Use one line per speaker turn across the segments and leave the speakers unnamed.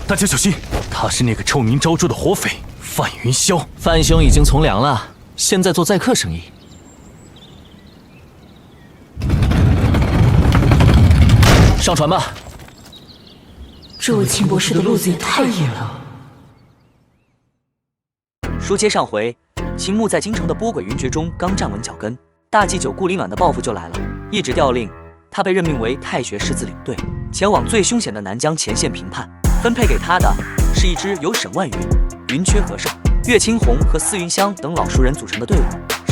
大家小心，他是那个臭名昭著的活匪范云霄。
范兄已经从良了，现在做载客生意。上船吧。
这位秦博士的路子也太野了。
书接上回，秦牧在京城的波诡云谲中刚站稳脚跟，大祭酒顾林婉的报复就来了，一纸调令，他被任命为太学狮子领队，前往最凶险的南疆前线平叛。分配给他的是一支由沈万云、云缺和尚、岳青红和司云香等老熟人组成的队伍，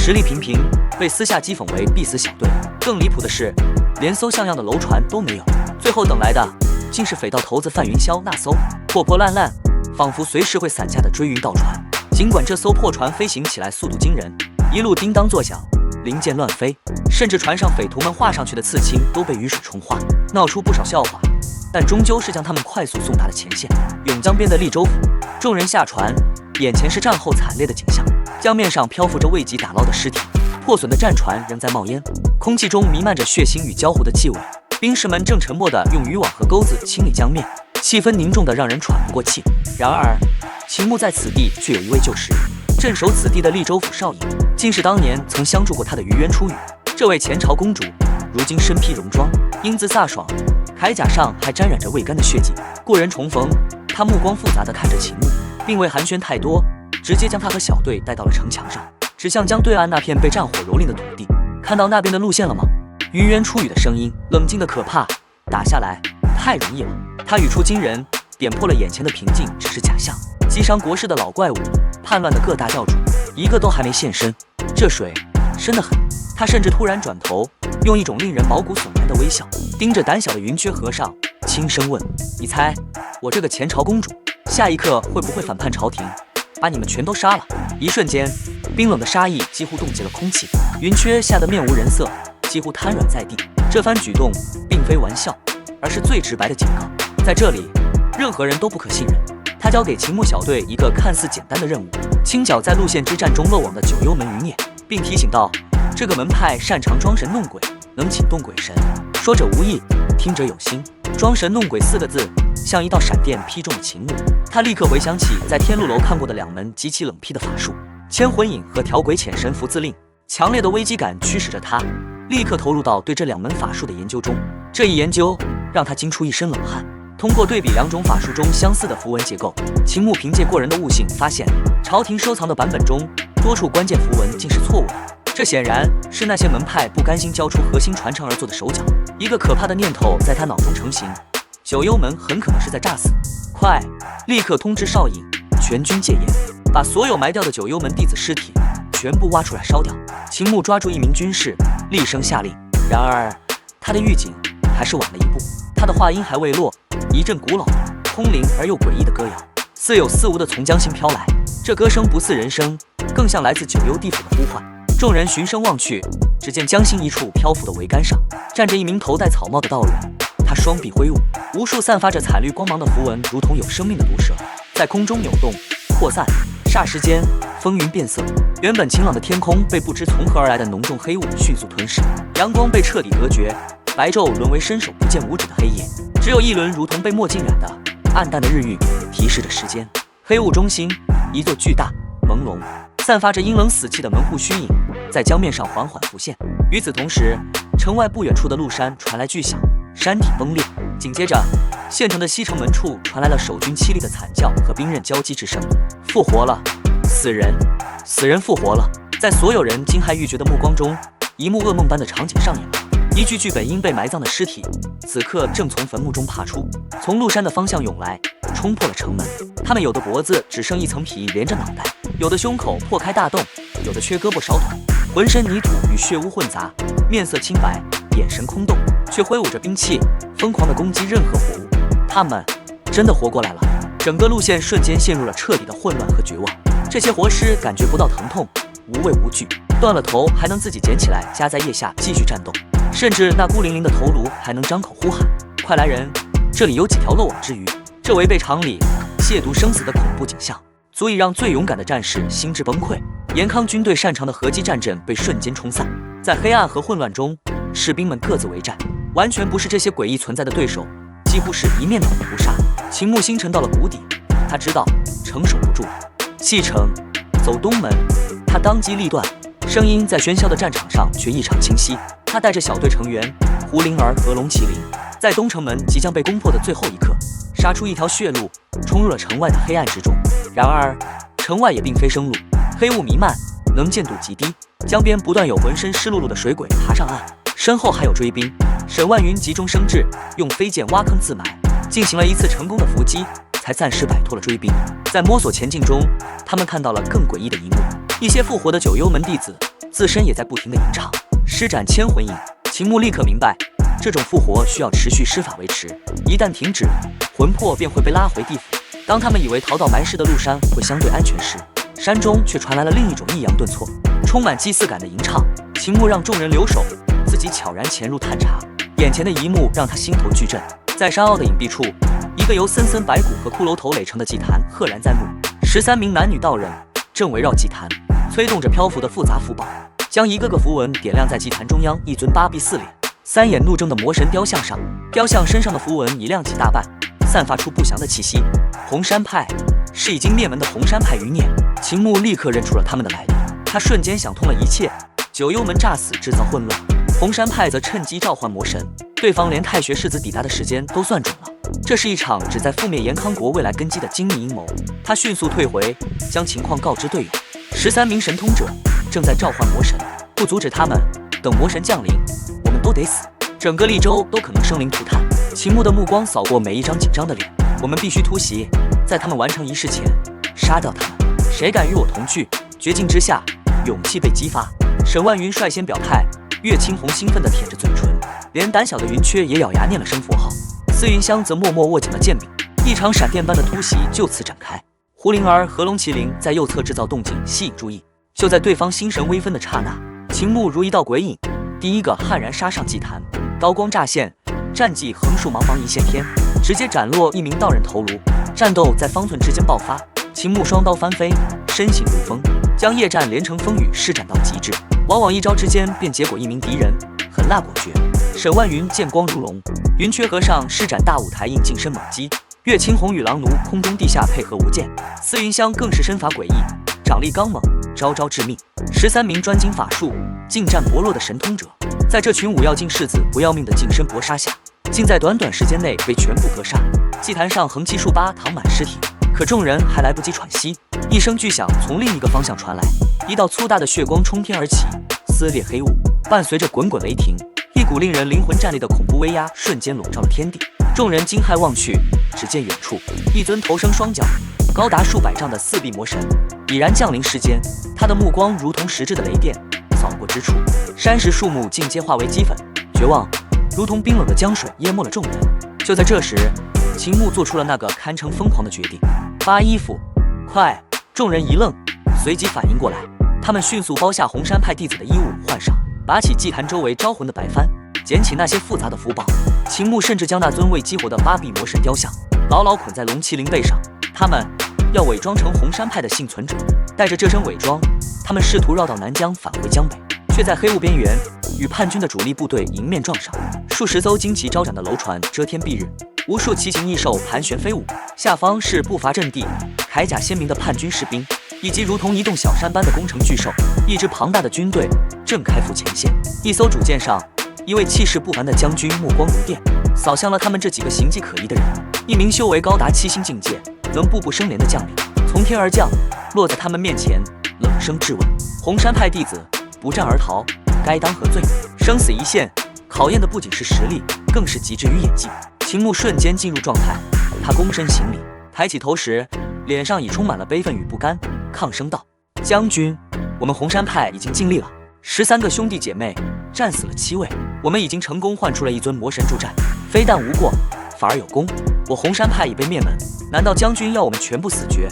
实力平平，被私下讥讽为必死小队。更离谱的是，连艘像样的楼船都没有，最后等来的竟是匪盗头子范云霄那艘破破烂烂，仿佛随时会散架的追云盗船。尽管这艘破船飞行起来速度惊人，一路叮当作响，零件乱飞，甚至船上匪徒们画上去的刺青都被雨水冲花，闹出不少笑话，但终究是将他们快速送达了前线永江边的利州府。众人下船，眼前是战后惨烈的景象，江面上漂浮着未及打捞的尸体，破损的战船仍在冒烟，空气中弥漫着血腥与焦糊的气味。兵士们正沉默地用渔网和钩子清理江面，气氛凝重得让人喘不过气。然而秦牧在此地却有一位旧识，镇守此地的利州府少爷，竟是当年曾相助过他的于渊出羽。这位前朝公主如今身披戎装，英姿飒爽，铠甲上还沾染着未干的血迹。故人重逢，他目光复杂地看着秦牧，并未寒暄太多，直接将他和小队带到了城墙上，指向江对岸那片被战火蹂躏的土地。看到那边的路线了吗？于渊出语的声音冷静的可怕，打下来太容易了。他语出惊人，点破了眼前的平静只是假象。击伤国师的老怪物，叛乱的各大教主，一个都还没现身。这水深得很。他甚至突然转头，用一种令人毛骨悚然的微笑盯着胆小的云缺和尚，轻声问：你猜我这个前朝公主下一刻会不会反叛朝廷，把你们全都杀了？一瞬间，冰冷的杀意几乎冻结了空气。云缺吓得面无人色，几乎瘫软在地。这番举动并非玩笑，而是最直白的警告。在这里，任何人都不可信任。他交给秦牧小队一个看似简单的任务，清剿在路线之战中漏网的九幽门余孽，并提醒道：这个门派擅长装神弄鬼，能请动鬼神。说者无意，听者有心。装神弄鬼四个字像一道闪电劈中了秦牧，他立刻回想起在天禄楼看过的两门极其冷僻的法术——千魂引和调鬼遣神符字令。强烈的危机感驱使着他立刻投入到对这两门法术的研究中。这一研究让他惊出一身冷汗。通过对比两种法术中相似的符文结构，秦牧凭借过人的悟性发现，朝廷收藏的版本中多处关键符文竟是错误的。这显然是那些门派不甘心交出核心传承而做的手脚。一个可怕的念头在他脑中成型：九幽门很可能是在诈死。快，立刻通知少尹，全军戒严，把所有埋掉的九幽门弟子尸体全部挖出来烧掉。秦牧抓住一名军士，厉声下令。然而他的预警还是晚了一步，他的话音还未落，一阵古老、空灵而又诡异的歌谣似有似无地从江心飘来。这歌声不似人声，更像来自九幽地府的呼唤。众人循声望去，只见江心一处漂浮的桅杆上站着一名头戴草帽的道人，他双臂挥舞，无数散发着彩绿光芒的符文如同有生命的毒蛇，在空中扭动扩散。霎时间，风云变色，原本晴朗的天空被不知从何而来的浓重黑雾迅速吞噬，阳光被彻底隔绝，白昼沦为伸手不见五指的黑夜，只有一轮如同被墨浸染的暗淡的日晕提示着时间。黑雾中心，一座巨大、朦胧、散发着阴冷死气的门户虚影在江面上缓缓浮现。与此同时，城外不远处的鹿山传来巨响，山体崩裂。紧接着，县城的西城门处传来了守军凄厉的惨叫和兵刃交击之声。复活了，死人，死人复活了！在所有人惊骇欲绝的目光中，一幕噩梦般的场景上演了。一具具本应被埋葬的尸体，此刻正从坟墓中爬出，从鹿山的方向涌来，冲破了城门。他们有的脖子只剩一层皮连着脑袋，有的胸口破开大洞，有的缺胳膊少腿，浑身泥土与血污混杂，面色清白，眼神空洞，却挥舞着兵器，疯狂地攻击任何活物。他们真的活过来了！整个路线瞬间陷入了彻底的混乱和绝望。这些活尸感觉不到疼痛，无畏无惧，断了头还能自己捡起来夹在腋下继续战斗。甚至那孤零零的头颅还能张口呼喊：快来人，这里有几条漏网之鱼。这违背常理、亵渎生死的恐怖景象，足以让最勇敢的战士心智崩溃。严康军队擅长的合击战阵被瞬间冲散，在黑暗和混乱中，士兵们各自为战，完全不是这些诡异存在的对手，几乎是一面倒的屠杀。秦牧心沉到了谷底，他知道承守不住。细城，走东门。他当机立断，声音在喧嚣的战场上却异常清晰。他带着小队成员胡灵儿和龙麒麟，在东城门即将被攻破的最后一刻，杀出一条血路，冲入了城外的黑暗之中。然而，城外也并非生路，黑雾弥漫，能见度极低。江边不断有浑身湿漉漉的水鬼爬上岸，身后还有追兵。沈万云急中生智，用飞剑挖坑自埋，进行了一次成功的伏击，才暂时摆脱了追兵。在摸索前进中，他们看到了更诡异的一幕：一些复活的九幽门弟子，自身也在不停地吟唱，施展千魂印。秦牧立刻明白，这种复活需要持续施法维持，一旦停止，魂魄便会被拉回地府。当他们以为逃到埋尸的鹿山会相对安全时，山中却传来了另一种抑扬顿挫、充满祭祀感的吟唱。秦牧让众人留守，自己悄然潜入探查。眼前的一幕让他心头巨震，在山坳的隐蔽处，一个由森森白骨和骷髅头垒成的祭坛赫然在目，13名男女道人正围绕祭坛，催动着漂浮的复杂符宝，将一个个符文点亮在祭坛中央一尊八臂四脸、三眼怒睁的魔神雕像上。雕像身上的符文已亮起大半，散发出不祥的气息。红山派是已经灭门的红山派余孽。秦牧立刻认出了他们的来历，他瞬间想通了一切。九幽门诈死制造混乱，红山派则趁机召唤魔神，对方连太学世子抵达的时间都算准了。这是一场旨在覆灭延康国未来根基的精密阴谋。他迅速退回，将情况告知队友。13名神通者正在召唤魔神，不阻止他们，等魔神降临，我们都得死，整个利州都可能生灵涂炭。秦牧的目光扫过每一张紧张的脸，我们必须突袭，在他们完成仪式前杀掉他们。谁敢与我同去？绝境之下，勇气被激发。沈万云率先表态，岳青红兴奋地舔着嘴唇，连胆小的云缺也咬牙念了声佛号。司云香则默默握紧了剑柄，一场闪电般的突袭就此展开。胡灵儿和龙麒麟在右侧制造动静，吸引注意。就在对方心神微分的刹那，秦牧如一道鬼影，第一个悍然杀上祭坛，刀光乍现，战技横竖茫茫一线天，直接斩落一名道人头颅。战斗在方寸之间爆发，秦牧双刀翻飞，身形如风，将夜战连成风雨施展到极致，往往一招之间便结果一名敌人，狠辣果决。沈万云剑光如龙，云缺和尚施展大舞台印近身猛击，岳青红与狼奴空中地下配合无间，司云香更是身法诡异，掌力刚猛，招招致命。13名专精法术、近战薄弱的神通者，在这群五要境世子不要命的近身搏杀下，竟在短短时间内被全部格杀。祭坛上横七竖八躺满尸体，可众人还来不及喘息，一声巨响从另一个方向传来，一道粗大的血光冲天而起，撕裂黑雾，伴随着滚滚雷霆，一股令人灵魂战栗的恐怖威压瞬间笼罩了天地。众人惊骇望去，只见远处一尊头生双脚、高达数百丈的四臂魔神已然降临世间。他的目光如同实质的雷电，扫过之处，山石树木尽皆化为齑粉，绝望如同冰冷的江水淹没了众人。就在这时，秦牧做出了那个堪称疯狂的决定：发衣服，快！众人一愣，随即反应过来，他们迅速剥下红山派弟子的衣物换上，拔起祭坛周围招魂的白帆，捡起那些复杂的符宝。秦牧甚至将那尊未激活的八臂魔神雕像牢牢捆在龙麒麟背上。他们要伪装成红山派的幸存者，带着这身伪装，他们试图绕道南疆返回江北，却在黑雾边缘与叛军的主力部队迎面撞上。数十艘旌旗招展的楼船遮天蔽日，无数奇形异兽盘旋飞舞，下方是步伐阵地、铠甲鲜明的叛军士兵，以及如同移动小山般的攻城巨兽。一支庞大的军队正开赴前线。一艘主舰上，一位气势不凡的将军目光如电，扫向了他们这几个形迹可疑的人。一名修为高达7星境界、能步步生莲的将领从天而降，落在他们面前，冷声质问：红山派弟子不战而逃，该当何罪？生死一线，考验的不仅是实力，更是极致与演技。秦牧瞬间进入状态，他躬身行礼，抬起头时，脸上已充满了悲愤与不甘，抗声道：将军，我们红山派已经尽力了，13个兄弟姐妹战死了7位，我们已经成功唤出了一尊魔神助战，非但无过，反而有功。我红山派已被灭门，难道将军要我们全部死绝，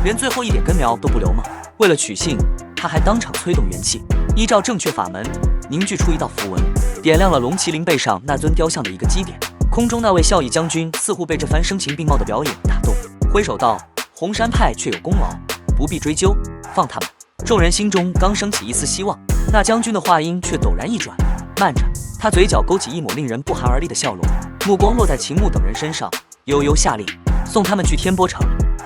连最后一点根苗都不留吗？为了取信，他还当场催动元气，依照正确法门凝聚出一道符文，点亮了龙麒麟背上那尊雕像的一个基点。空中那位笑意将军似乎被这番声情并茂的表演打动，挥手道：红山派确有功劳，不必追究，放他们。众人心中刚升起一丝希望，那将军的话音却陡然一转，慢着，他嘴角勾起一抹令人不寒而栗的笑容，目光落在秦牧等人身上，悠悠下令：送他们去天波城，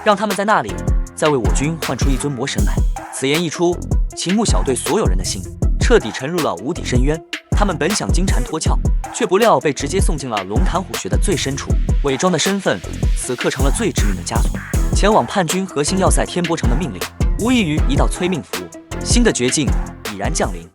让他们在那里再为我军换出一尊魔神来。此言一出，秦牧小队所有人的心彻底沉入了无底深渊。他们本想金蝉脱壳，却不料被直接送进了龙潭虎穴的最深处。伪装的身份，此刻成了最致命的枷锁。前往叛军核心要塞天波城的命令，无异于一道催命符。新的绝境已然降临。